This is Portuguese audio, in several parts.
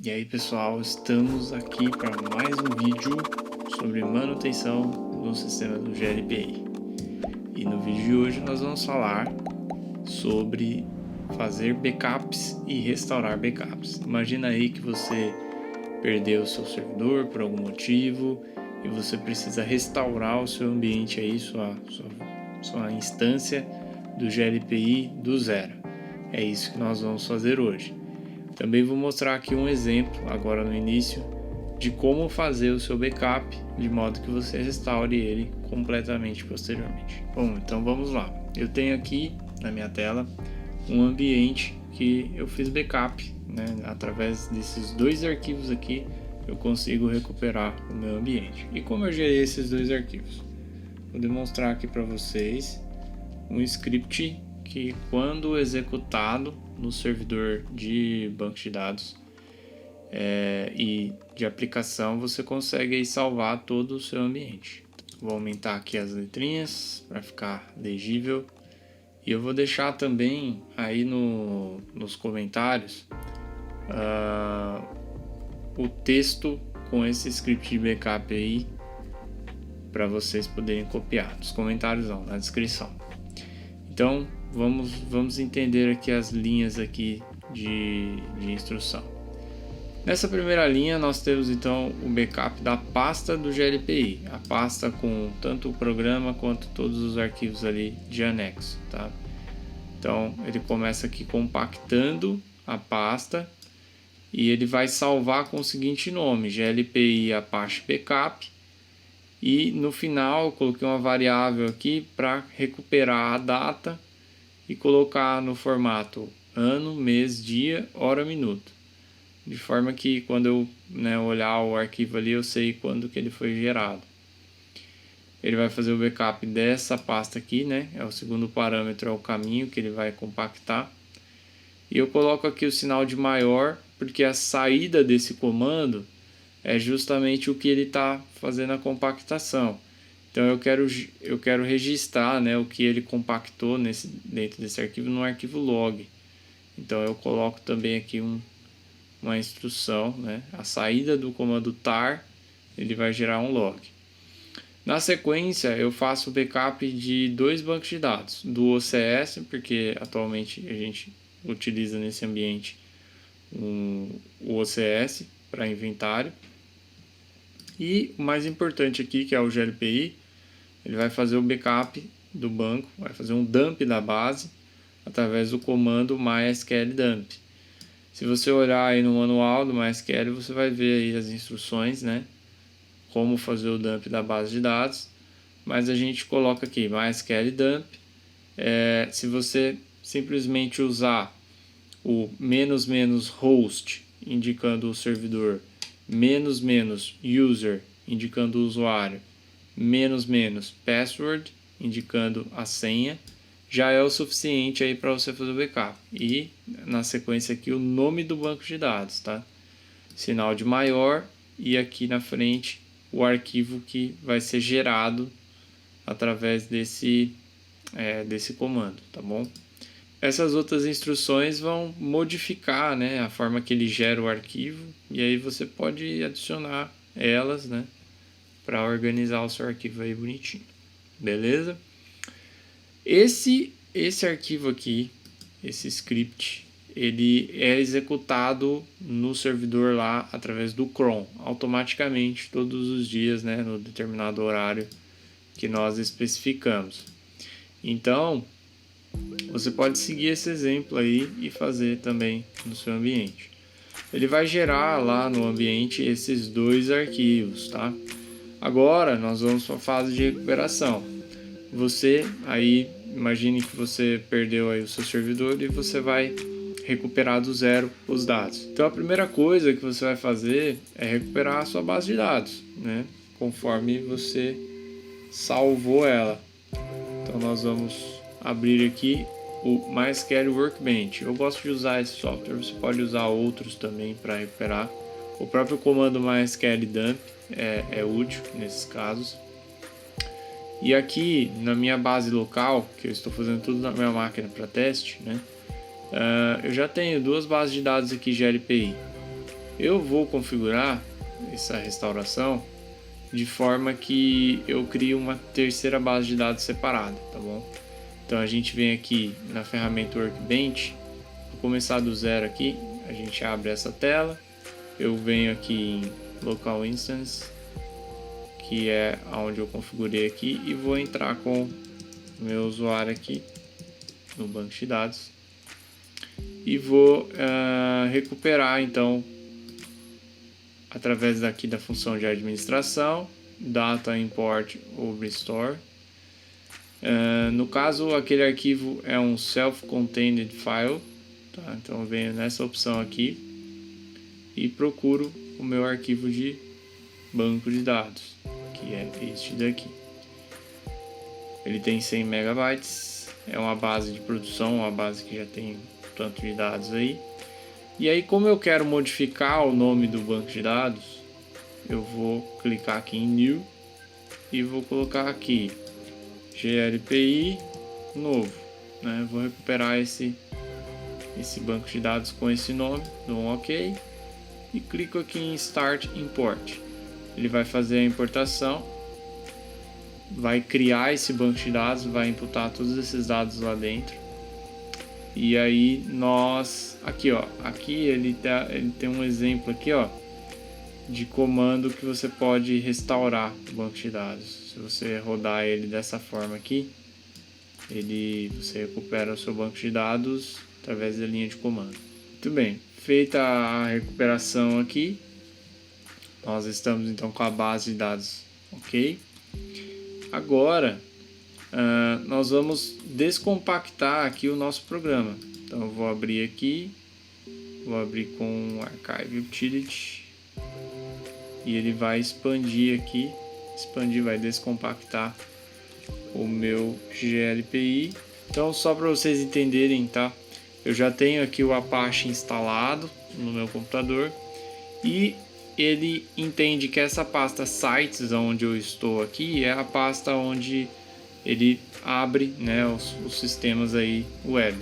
E aí pessoal, estamos aqui para mais um vídeo sobre manutenção no sistema do GLPI. E no vídeo de hoje nós vamos falar sobre fazer backups e restaurar backups. Imagina aí que você perdeu o seu servidor por algum motivo e você precisa restaurar o seu ambiente aí, sua instância do GLPI do zero. É isso que nós vamos fazer hoje. Também vou mostrar aqui um exemplo, agora no início, de como fazer o seu backup, de modo que você restaure ele completamente posteriormente. Bom, então vamos lá. Eu tenho aqui na minha tela um ambiente que eu fiz backup, né? Através desses dois arquivos aqui, eu consigo recuperar o meu ambiente. E como eu gerei esses dois arquivos? Vou demonstrar aqui para vocês um script que, quando executado no servidor de banco de dados e de aplicação, você consegue aí salvar todo o seu ambiente. Vou aumentar aqui as letrinhas para ficar legível e eu vou deixar também aí nos comentários o texto com esse script de backup aí para vocês poderem copiar nos comentários, não, na descrição. Então vamos entender aqui as linhas aqui de instrução. Nessa primeira linha nós temos então o backup da pasta do GLPI, a pasta com tanto o programa quanto todos os arquivos ali de anexo, tá? Então ele começa aqui compactando a pasta e ele vai salvar com o seguinte nome: GLPI Apache Backup. E no final eu coloquei uma variável aqui para recuperar a data e colocar no formato ano, mês, dia, hora, minuto. De forma que quando eu olhar o arquivo ali, eu sei quando que ele foi gerado. Ele vai fazer o backup dessa pasta aqui, né? É o segundo parâmetro, é o caminho que ele vai compactar. E eu coloco aqui o sinal de maior, porque a saída desse comando é justamente o que ele está fazendo a compactação. Então eu quero registrar, né, o que ele compactou dentro desse arquivo no arquivo log. Então eu coloco também aqui uma instrução, né, a saída do comando tar, ele vai gerar um log. Na sequência eu faço o backup de dois bancos de dados, do OCS, porque atualmente a gente utiliza nesse ambiente o OCS para inventário. E o mais importante aqui, que é o GLPI, ele vai fazer o backup do banco, vai fazer um dump da base através do comando mysql dump. Se você olhar aí no manual do MySQL, você vai ver aí as instruções, né? Como fazer o dump da base de dados. Mas a gente coloca aqui mysql dump. Se você simplesmente usar o --host, indicando o servidor, --user, indicando o usuário, --password, indicando a senha, já é o suficiente aí para você fazer o backup. E na sequência aqui o nome do banco de dados, tá? Sinal de maior e aqui na frente o arquivo que vai ser gerado através desse comando, tá bom? Essas outras instruções vão modificar, né, a forma que ele gera o arquivo, e aí você pode adicionar elas, né, para organizar o seu arquivo aí bonitinho. Beleza? Esse arquivo aqui, esse script, ele é executado no servidor lá através do cron, automaticamente, todos os dias, né, no determinado horário que nós especificamos. Então você pode seguir esse exemplo aí e fazer também no seu ambiente. Ele vai gerar lá no ambiente esses dois arquivos, tá? Agora nós vamos para a fase de recuperação. Você aí, imagine que você perdeu aí o seu servidor e você vai recuperar do zero os dados. Então a primeira coisa que você vai fazer é recuperar a sua base de dados, né? Conforme você salvou ela. Então nós vamos abrir aqui o MySQL Workbench. Eu gosto de usar esse software, você pode usar outros também para recuperar. O próprio comando MySQL dump é útil nesses casos. E aqui na minha base local, que eu estou fazendo tudo na minha máquina para teste, né? Eu já tenho duas bases de dados aqui GLPI. Eu vou configurar essa restauração de forma que eu crie uma terceira base de dados separada, tá bom? Então a gente vem aqui na ferramenta Workbench, vou começar do zero aqui, a gente abre essa tela, eu venho aqui em Local Instance, que é onde eu configurei aqui, e vou entrar com o meu usuário aqui no banco de dados e vou recuperar então através daqui da função de administração, data import ou restore. No caso, aquele arquivo é um self-contained file, tá? Então eu venho nessa opção aqui e procuro o meu arquivo de banco de dados, que é este daqui. Ele tem 100 megabytes, é uma base de produção, uma base que já tem tanto de dados aí. E aí, como eu quero modificar o nome do banco de dados, eu vou clicar aqui em New e vou colocar aqui GLPI novo, né? Vou recuperar esse banco de dados com esse nome, dou um OK e clico aqui em Start Import. Ele vai fazer a importação, vai criar esse banco de dados, vai imputar todos esses dados lá dentro. E aí nós, aqui ó, aqui ele tem um exemplo aqui ó, de comando que você pode restaurar o banco de dados. Se você rodar ele dessa forma aqui, você recupera o seu banco de dados através da linha de comando. Muito bem, feita a recuperação aqui, nós estamos então com a base de dados ok. Agora nós vamos descompactar aqui o nosso programa. Então eu vou abrir aqui, vou abrir com Archive Utility e ele vai expandir aqui, vai descompactar o meu GLPI. Então só para vocês entenderem, tá? Eu já tenho aqui o Apache instalado no meu computador e ele entende que essa pasta sites onde eu estou aqui é a pasta onde ele abre, né, os sistemas aí web.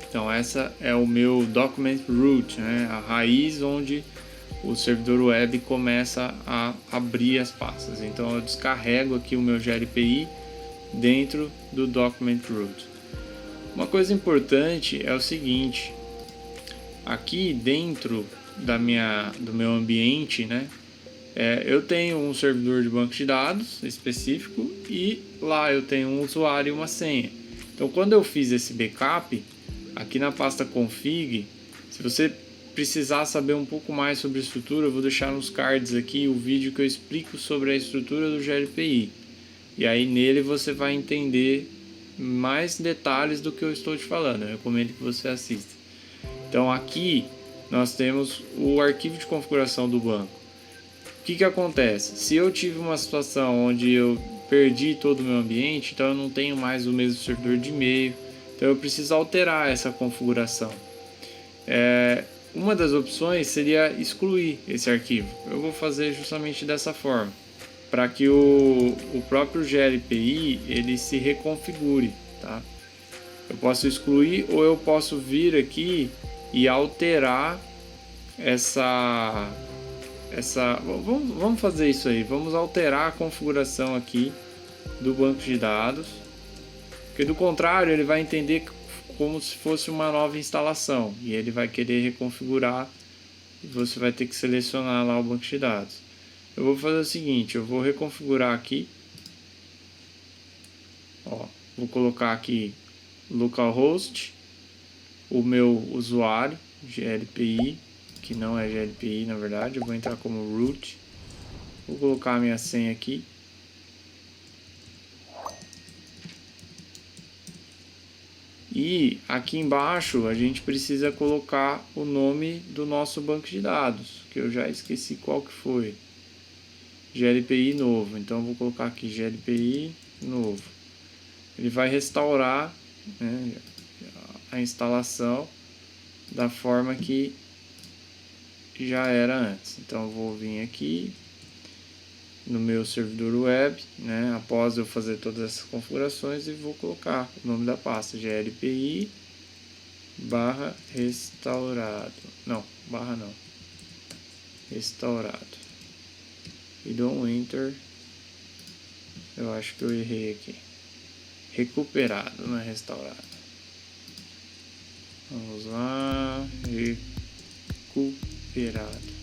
Então essa é o meu document root, né, a raiz onde o servidor web começa a abrir as pastas. Então eu descarrego aqui o meu GLPI dentro do document root. Uma coisa importante é o seguinte: aqui dentro do meu ambiente, né, eu tenho um servidor de banco de dados específico e lá eu tenho um usuário e uma senha. Então quando eu fiz esse backup, aqui na pasta config, se você precisar saber um pouco mais sobre a estrutura, eu vou deixar nos cards aqui o vídeo que eu explico sobre a estrutura do GLPI. E aí nele você vai entender mais detalhes do que eu estou te falando. Eu recomendo que você assista. Então aqui nós temos o arquivo de configuração do banco. O que acontece? Se eu tive uma situação onde eu perdi todo o meu ambiente, então eu não tenho mais o mesmo servidor de e-mail, então eu preciso alterar essa configuração. Uma das opções seria excluir esse arquivo. Eu vou fazer justamente dessa forma, para que o próprio GLPI ele se reconfigure, tá? Eu posso excluir ou eu posso vir aqui e alterar vamos fazer isso aí, vamos alterar a configuração aqui do banco de dados, porque do contrário ele vai entender como se fosse uma nova instalação e ele vai querer reconfigurar e você vai ter que selecionar lá o banco de dados. Eu vou fazer o seguinte, eu vou reconfigurar aqui, ó, vou colocar aqui localhost, o meu usuário GLPI, que não é GLPI na verdade, eu vou entrar como root, vou colocar a minha senha aqui, e aqui embaixo a gente precisa colocar o nome do nosso banco de dados, que eu já esqueci qual que foi, GLPI novo, então eu vou colocar aqui GLPI novo, ele vai restaurar, né, a instalação da forma que já era antes. Então eu vou vir aqui no meu servidor web, né, após eu fazer todas essas configurações, e vou colocar o nome da pasta GLPI /restaurado, não, barra não, restaurado. E dou um Enter. Eu acho que eu errei aqui. Recuperado, não é restaurado. Vamos lá. Recuperado.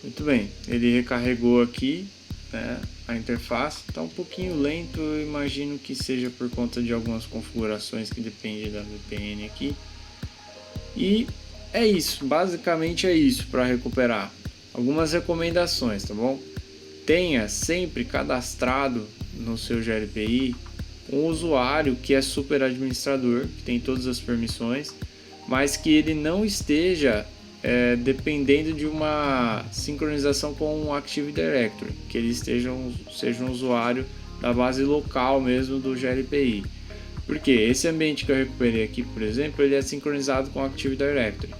Muito bem. Ele recarregou aqui, né, a interface. Está um pouquinho lento. Eu imagino que seja por conta de algumas configurações que dependem da VPN aqui. E é isso. Basicamente é isso para recuperar. Algumas recomendações, tá bom? Tenha sempre cadastrado no seu gLPI um usuário que é super administrador, que tem todas as permissões, mas que ele não esteja dependendo de uma sincronização com o Active Directory, que ele seja um usuário da base local mesmo do gLPI. Porque esse ambiente que eu recuperei aqui, por exemplo, ele é sincronizado com o Active Directory.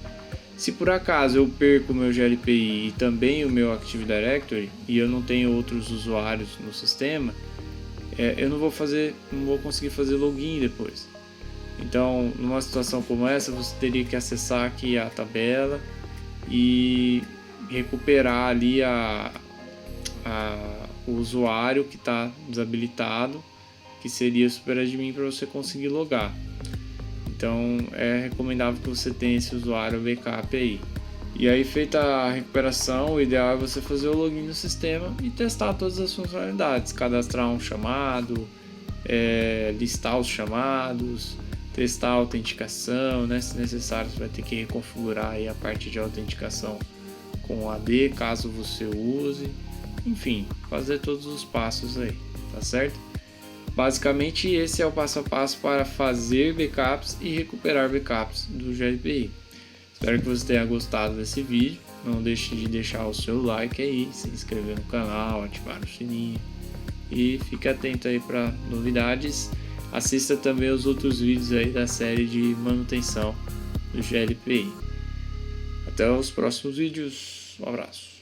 Se por acaso eu perco o meu gLPI e também o meu Active Directory e eu não tenho outros usuários no sistema, eu não vou conseguir fazer login depois. Então, numa situação como essa, você teria que acessar aqui a tabela e recuperar ali o usuário que está desabilitado, que seria o superadmin, para você conseguir logar. Então é recomendável que você tenha esse usuário backup aí. E aí, feita a recuperação, o ideal é você fazer o login no sistema e testar todas as funcionalidades, cadastrar um chamado, listar os chamados, testar a autenticação, né? Se necessário, você vai ter que reconfigurar aí a parte de autenticação com o AD, caso você use. Enfim, fazer todos os passos aí, tá certo? Basicamente, esse é o passo a passo para fazer backups e recuperar backups do gLPI. Espero que você tenha gostado desse vídeo. Não deixe de deixar o seu like aí, se inscrever no canal, ativar o sininho e fique atento aí para novidades. Assista também os outros vídeos aí da série de manutenção do gLPI. Até os próximos vídeos. Um abraço.